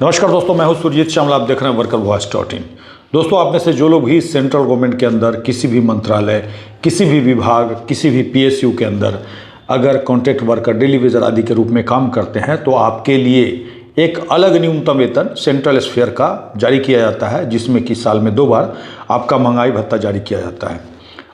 नमस्कार दोस्तों, मैं हूं सुरजीत श्यामल। आप देख रहे हैं वर्कर वॉइस .in। दोस्तों, आप में से जो लोग भी सेंट्रल गवर्नमेंट के अंदर किसी भी मंत्रालय, किसी भी विभाग, किसी भी PSU के अंदर अगर कॉन्ट्रैक्ट वर्कर, डेली वेजर आदि के रूप में काम करते हैं तो आपके लिए एक अलग न्यूनतम वेतन सेंट्रल स्फीयर का जारी किया जाता है, जिसमें कि साल में 2 बार आपका महंगाई भत्ता जारी किया जाता है।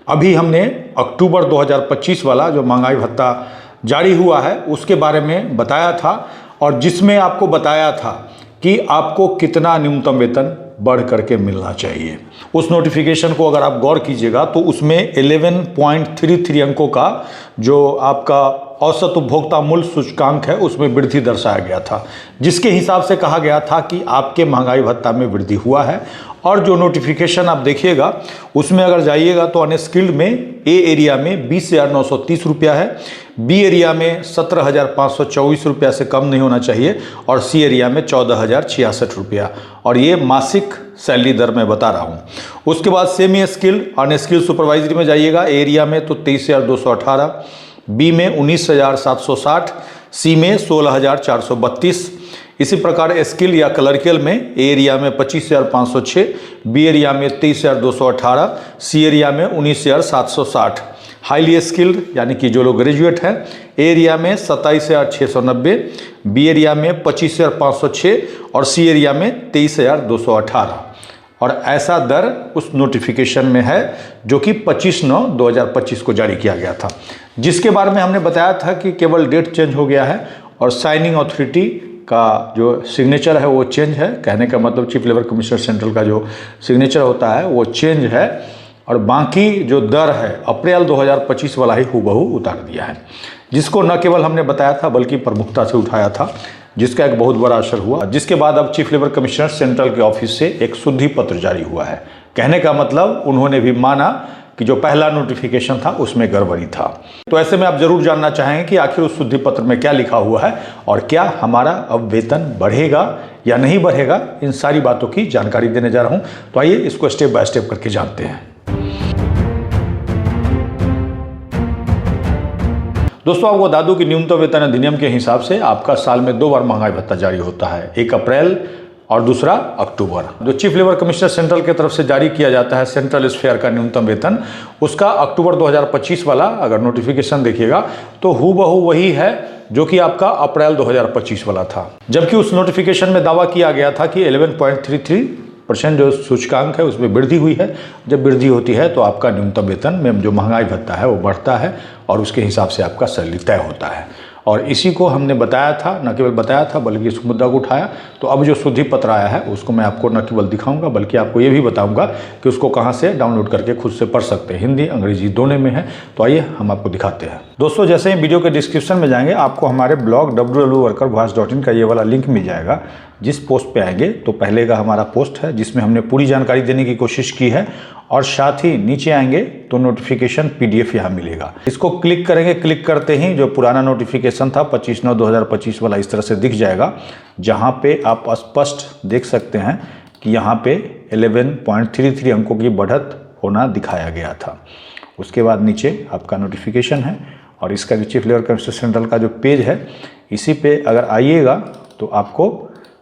अभी हमने अक्टूबर 2025 वाला जो महंगाई भत्ता जारी हुआ है उसके बारे में बताया था, और जिसमें आपको बताया था कि आपको कितना न्यूनतम वेतन बढ़ करके मिलना चाहिए। उस नोटिफिकेशन को अगर आप गौर कीजिएगा तो उसमें 11.33 अंकों का जो आपका औसत उपभोक्ता मूल्य सूचकांक है उसमें वृद्धि दर्शाया गया था, जिसके हिसाब से कहा गया था कि आपके महंगाई भत्ता में वृद्धि हुआ है। और जो नोटिफिकेशन आप देखिएगा उसमें अगर जाइएगा तो अनस्किल्ड में ए एरिया में 20,930 रुपया है, बी एरिया में 17,524 रुपया से कम नहीं होना चाहिए, और सी एरिया में 14,066 रुपया। और ये मासिक सैलरी दर मैं बता रहा हूँ। उसके बाद सेमी स्किल अनस्किल्ड सुपरवाइजरी में जाइएगा, ए एरिया में तो 23,218, बी में 19,760, सी में 16,432। इसी प्रकार स्किल या क्लर्कियल में ए एरिया में 25,506, बी एरिया में 23,218, सी एरिया में 19,760। हाईली स्किल्ड यानी कि जो लोग ग्रेजुएट हैं, ए एरिया में 27,690, बी एरिया में 25,506 और सी एरिया में 23,218। और ऐसा दर उस नोटिफिकेशन में है जो कि 25/9/2025 को जारी किया गया था, जिसके बारे में हमने बताया था कि केवल डेट चेंज हो गया है और साइनिंग अथॉरिटी का जो सिग्नेचर है वो चेंज है। कहने का मतलब चीफ लेबर कमिश्नर सेंट्रल का जो सिग्नेचर होता है वो चेंज है, और बाकी जो दर है अप्रैल 2025 वाला ही हूबहू उतार दिया है, जिसको न केवल हमने बताया था बल्कि प्रमुखता से उठाया था, जिसका एक बहुत बड़ा असर हुआ। जिसके बाद अब चीफ लेबर कमिश्नर सेंट्रल के ऑफिस से एक शुद्धि पत्र जारी हुआ है। कहने का मतलब उन्होंने भी माना कि जो पहला नोटिफिकेशन था उसमें गड़बड़ी था। तो ऐसे में आप जरूर जानना चाहेंगे कि आखिर उस शुद्धि पत्र में क्या लिखा हुआ है और क्या हमारा अब वेतन बढ़ेगा या नहीं बढ़ेगा। इन सारी बातों की जानकारी देने जा रहा हूं, तो आइए इसको स्टेप बाय स्टेप करके जानते हैं। दोस्तों, आपको बता दूं कि न्यूनतम वेतन अधिनियम के हिसाब से आपका साल में 2 बार महंगाई भत्ता जारी होता है, एक अप्रैल और दूसरा अक्टूबर। जो चीफ लेबर कमिश्नर सेंट्रल की तरफ से जारी किया जाता है सेंट्रल स्फीयर का न्यूनतम वेतन, उसका अक्टूबर 2025 वाला अगर नोटिफिकेशन देखिएगा तो हूबहू वही है जो कि आपका अप्रैल 2025 वाला था। जबकि उस नोटिफिकेशन में दावा किया गया था कि 11.33% जो सूचकांक है उसमें वृद्धि हुई है। जब वृद्धि होती है तो आपका न्यूनतम वेतन में जो महंगाई भत्ता है वो बढ़ता है और उसके हिसाब से आपका सैलरी तय होता है। और इसी को हमने बताया था, न केवल बताया था बल्कि इस मुद्दा को उठाया। तो अब जो शुद्धि पत्र आया है उसको मैं आपको न केवल दिखाऊंगा बल्कि आपको ये भी बताऊंगा कि उसको कहाँ से डाउनलोड करके खुद से पढ़ सकते हैं। हिंदी अंग्रेजी दोनों में है। तो आइए हम आपको दिखाते हैं। दोस्तों, जैसे ही वीडियो के डिस्क्रिप्शन में जाएंगे आपको हमारे ब्लॉग www.workervoice.in का ये वाला लिंक मिल जाएगा। जिस पोस्ट पे आएंगे तो पहले का हमारा पोस्ट है जिसमें हमने पूरी जानकारी देने की कोशिश की है, और साथ ही नीचे आएंगे तो नोटिफिकेशन PDF यहाँ मिलेगा। इसको क्लिक करेंगे, क्लिक करते ही जो पुराना नोटिफिकेशन था 25/9/2025 वाला इस तरह से दिख जाएगा, जहाँ पे आप स्पष्ट देख सकते हैं कि यहाँ पे 11.33 अंकों की बढ़त होना दिखाया गया था। उसके बाद नीचे आपका नोटिफिकेशन है, और इसका जो चीफ लेबर कमिश्नर सेंट्रल का जो पेज है इसी पे अगर आइएगा तो आपको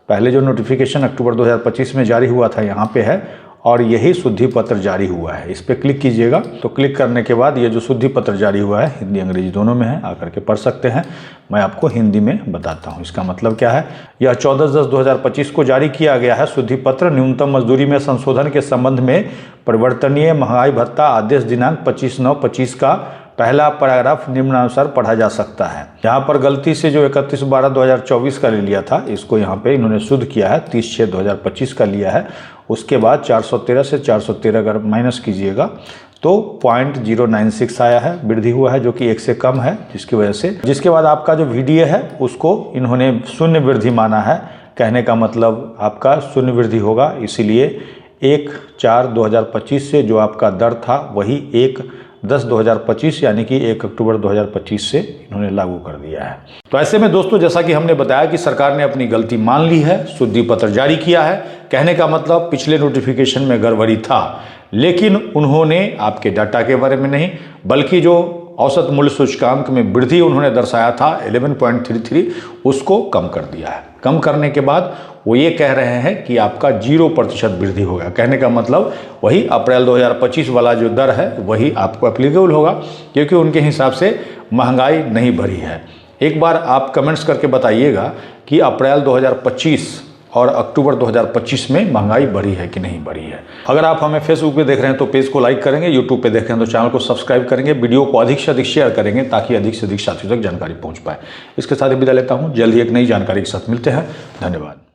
पहले जो नोटिफिकेशन अक्टूबर 2025 में जारी हुआ था यहाँ पे है, और यही शुद्धि पत्र जारी हुआ है। इस पर क्लिक कीजिएगा तो क्लिक करने के बाद ये जो शुद्धि पत्र जारी हुआ है हिंदी अंग्रेजी दोनों में है, आकर के पढ़ सकते हैं। मैं आपको हिंदी में बताता हूँ इसका मतलब क्या है। यह 14/10/2025 को जारी किया गया है शुद्धि पत्र न्यूनतम मजदूरी में संशोधन के संबंध में परिवर्तनीय महंगाई भत्ता आदेश दिनांक 25/9/25 का पहला पैराग्राफ निम्नानुसार पढ़ा जा सकता है। यहाँ पर गलती से जो 31/12/2024 का ले लिया था इसको यहाँ पे इन्होंने शुद्ध किया है, 30/6/2025 का लिया है। उसके बाद 413 से 413 अगर माइनस कीजिएगा तो 0.096 आया है, वृद्धि हुआ है जो कि 1 से कम है, जिसकी वजह से। जिसके बाद आपका जो VDA है उसको इन्होंने शून्य वृद्धि माना है। कहने का मतलब आपका शून्य वृद्धि होगा, इसीलिए 1/4/2025 से जो आपका दर था वही 1/10/2025 यानी कि 1 अक्टूबर 2025 से इन्होंने लागू कर दिया है। तो ऐसे में दोस्तों, जैसा कि हमने बताया कि सरकार ने अपनी गलती मान ली है, शुद्धि पत्र जारी किया है। कहने का मतलब पिछले नोटिफिकेशन में गड़बड़ी था, लेकिन उन्होंने आपके डाटा के बारे में नहीं बल्कि जो औसत मूल्य सूचकांक में वृद्धि उन्होंने दर्शाया था 11.33, उसको कम कर दिया है। कम करने के बाद वो ये कह रहे हैं कि आपका 0% वृद्धि होगा। कहने का मतलब वही अप्रैल 2025 वाला जो दर है वही आपको एप्लीकेबल होगा, क्योंकि उनके हिसाब से महंगाई नहीं बढ़ी है। एक बार आप कमेंट्स करके बताइएगा कि अप्रैल 2025 और अक्टूबर 2025 में महंगाई बढ़ी है कि नहीं बढ़ी है। अगर आप हमें फेसबुक पे देख रहे हैं तो पेज को लाइक करेंगे, यूट्यूब पे देख रहे हैं तो चैनल को सब्सक्राइब करेंगे, वीडियो को अधिक से अधिक शेयर करेंगे ताकि अधिक से अधिक साथियों तक जानकारी पहुंच पाए। इसके साथ ही विदा लेता हूं, जल्द ही एक नई जानकारी के साथ मिलते हैं। धन्यवाद।